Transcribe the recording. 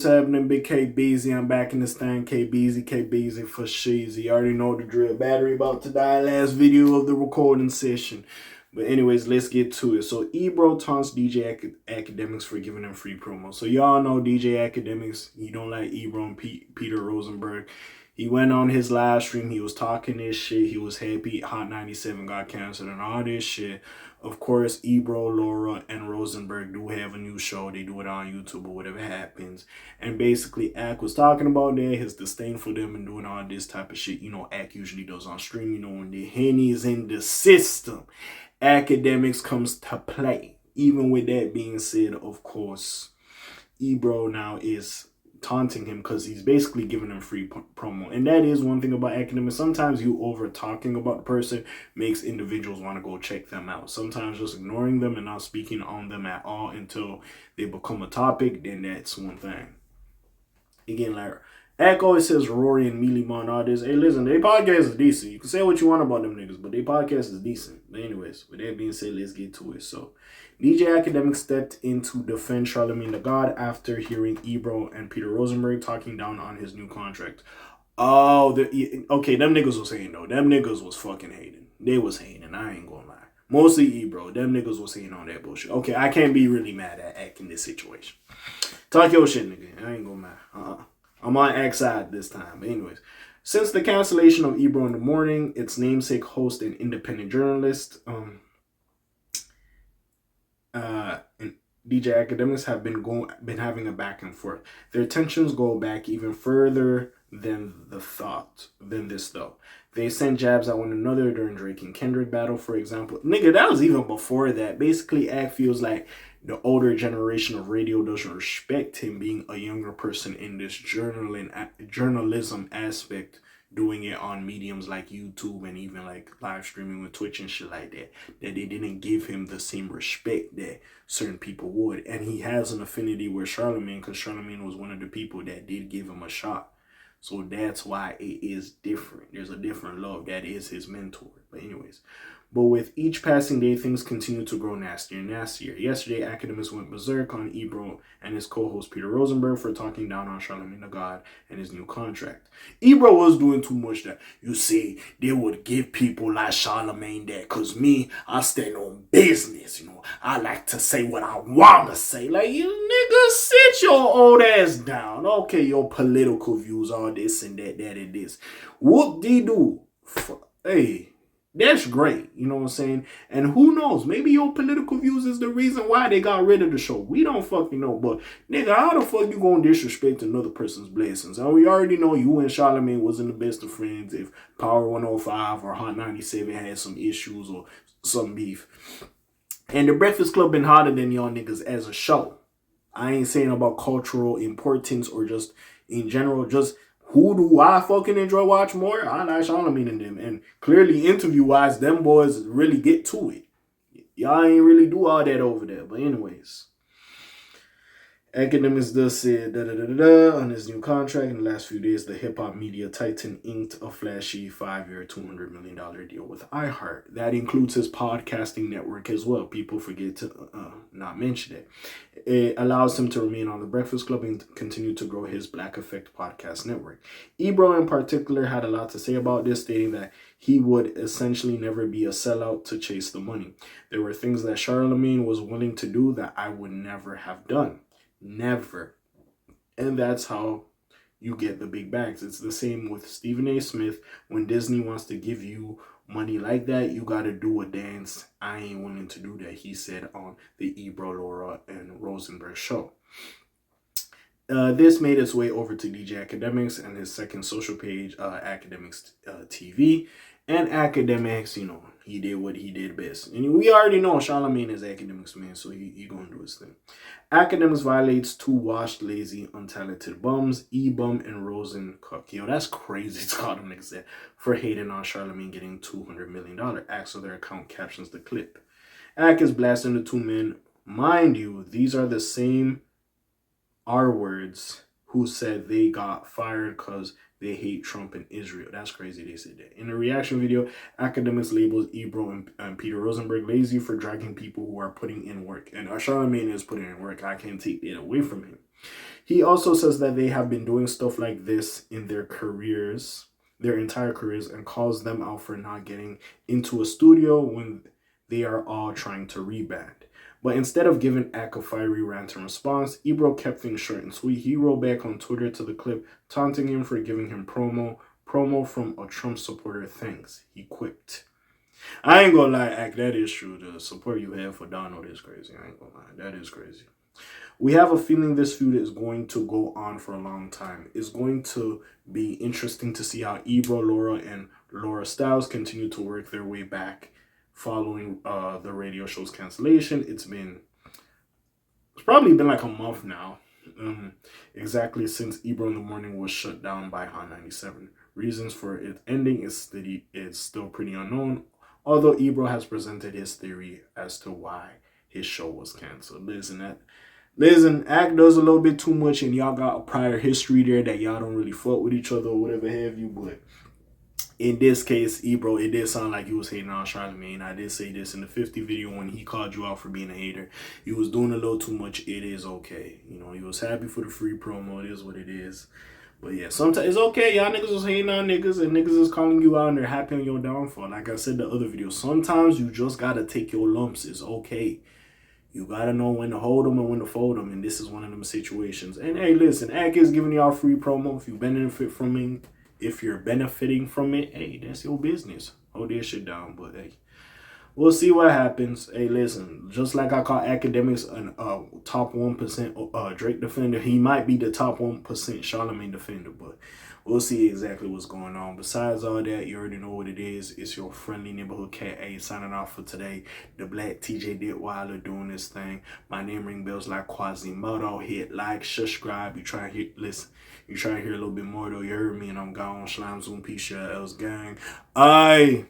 What's happening, Big K Beezy? I'm back in this thing. K Beezy for Sheezy. You already know the drill. Battery about to die. Last video of the recording session. But anyways, let's get to it. So Ebro taunts DJ Akademiks for giving him free promo. So y'all know DJ Akademiks. He don't like Ebro and Peter Rosenberg. He went on his live stream. He was talking this shit. He was happy Hot 97 got canceled and all this shit. Of course, Ebro, Laura, and Rosenberg do have a new show. They do it on YouTube or whatever happens. And basically, Ak was talking about that, his disdain for them and doing all this type of shit. You know, Ak usually does on stream. You know, when the Henny's in the system, Akademiks comes to play. Even with that being said, of course, Ebro now is taunting him because he's basically giving him free promo. And that is one thing about Akademiks. Sometimes you over talking about the person makes individuals want to go check them out. Sometimes just ignoring them and not speaking on them at all until they become a topic, then that's one thing. Again, like Ak always says Rory and Mealy Mon, all this. Hey, listen, their podcast is decent. You can say what you want about them niggas, but their podcast is decent. But anyways, with that being said, let's get to it. So DJ Akademiks stepped in to defend Charlemagne the God after hearing Ebro and Peter Rosenberg talking down on his new contract. Oh, okay, them niggas was hating though. Them niggas was fucking hating. They was hating, I ain't gonna lie. Mostly Ebro. Them niggas was hating on that bullshit. Okay, I can't be really mad at Ak in this situation. Talk your shit, nigga. I ain't gonna mad. I'm on Ak's side this time. But anyways, since the cancellation of Ebro in the morning, its namesake host and independent journalist, and DJ Akademiks have been having a back and forth. Their tensions go back even further than this though. They sent jabs at one another during Drake and Kendrick battle, for example. Nigga, that was even before that. Basically, Ak feels like the older generation of radio doesn't respect him being a younger person in this journalism aspect, doing it on mediums like YouTube and even like live streaming with Twitch and shit like that, that they didn't give him the same respect that certain people would. And he has an affinity with Charlemagne because Charlemagne was one of the people that did give him a shot. So that's why it is different. There's a different love. That is his mentor. But anyways, but with each passing day, things continue to grow nastier and nastier. Yesterday, Akademiks went berserk on Ebro and his co-host Peter Rosenberg for talking down on Charlemagne the God and his new contract. Ebro was doing too much that, you see, they would give people like Charlemagne that, because me, I stand on business, you know. I like to say what I want to say. Like, you niggas, sit your old ass down. Okay, your political views, all this and that and this. Whoop-de-doo. Hey, that's great, you know what I'm saying? And who knows, maybe your political views is the reason why they got rid of the show. We don't fucking know, but nigga, how the fuck you gonna disrespect another person's blessings? And we already know you and Charlemagne wasn't the best of friends if Power 105 or Hot 97 had some issues or some beef. And the Breakfast Club been hotter than y'all niggas as a show. I ain't saying about cultural importance or just in general, just who do I fucking enjoy watch more? I like Charlemagne and them. And clearly, interview-wise, them boys really get to it. Y'all ain't really do all that over there. But anyways, Akademiks does say on his new contract. In the last few days, the hip-hop media titan inked a flashy 5-year, $200 million deal with iHeart. That includes his podcasting network as well. People forget to not mention it. It allows him to remain on the Breakfast Club and continue to grow his Black Effect podcast network. Ebro in particular had a lot to say about this, stating that he would essentially never be a sellout to chase the money. There were things that Charlemagne was willing to do that I would never have done. Never. And that's how you get the big bags. It's the same with Stephen A. Smith. When Disney wants to give you money like that, you got to do a dance. I ain't willing to do that, he said on the Ebro, Laura, and Rosenberg show. This made its way over to DJ Akademiks and his second social page, Akademiks TV. And Akademiks, you know, he did what he did best. And we already know Charlemagne is Akademiks, man, so he gonna do his thing. Akademiks violates 2 washed, lazy, untalented bums, E-Bum and Rosencook. Yo, that's crazy to call them niggas that for hating on Charlemagne getting $200 million. Ak, so their account captions the clip. Ak is blasting the 2 men. Mind you, these are the same R-words who said they got fired because they hate Trump and Israel. That's crazy they said that. In a reaction video, Akademiks labels Ebro and Peter Rosenberg lazy for dragging people who are putting in work. And Charlemagne is putting in work. I can't take that away from him. He also says that they have been doing stuff like this in their careers, their entire careers, and calls them out for not getting into a studio when they are all trying to reband. But instead of giving Ak a fiery rant in response, Ebro kept things short and sweet. He wrote back on Twitter to the clip, taunting him for giving him promo from a Trump supporter. Thanks. He quipped. I ain't gonna lie, Ak, that is true. The support you have for Donald is crazy. I ain't gonna lie. That is crazy. We have a feeling this feud is going to go on for a long time. It's going to be interesting to see how Ebro, Laura, and Laura Styles continue to work their way back following the radio show's cancellation. It's probably been like a month now, exactly since Ebro in the Morning was shut down by Hot 97. Reasons for it ending is still pretty unknown, although Ebro has presented his theory as to why his show was canceled. Listen, Ak does a little bit too much, and y'all got a prior history there that y'all don't really fuck with each other or whatever have you. But in this case, Ebro, it did sound like he was hating on Charlamagne. I did say this in the 50 video when he called you out for being a hater. He was doing a little too much. It is okay. You know, he was happy for the free promo. It is what it is. But yeah, sometimes it's okay. Y'all niggas was hating on niggas and niggas is calling you out and they're happy on your downfall. Like I said in the other video, sometimes you just gotta take your lumps. It's okay. You gotta know when to hold them and when to fold them, and this is one of them situations. And hey, listen, Ak is giving y'all free promo. If you benefit from it, if you're benefiting from it, hey, that's your business. Hold that shit down. But hey, we'll see what happens. Hey, listen, just like I call Akademiks a top 1% Drake defender, he might be the top 1% Charlamagne defender, but we'll see exactly what's going on. Besides all that, you already know what it is. It's your friendly neighborhood K.A. signing off for today. The Black TJ Ditweiler doing this thing. My name ring bells like Quasimodo. Hit like, subscribe. You try to hear, listen. You try to hear a little bit more though. You heard me and I'm gone. Slime Zoom, peace, else gang. Aye.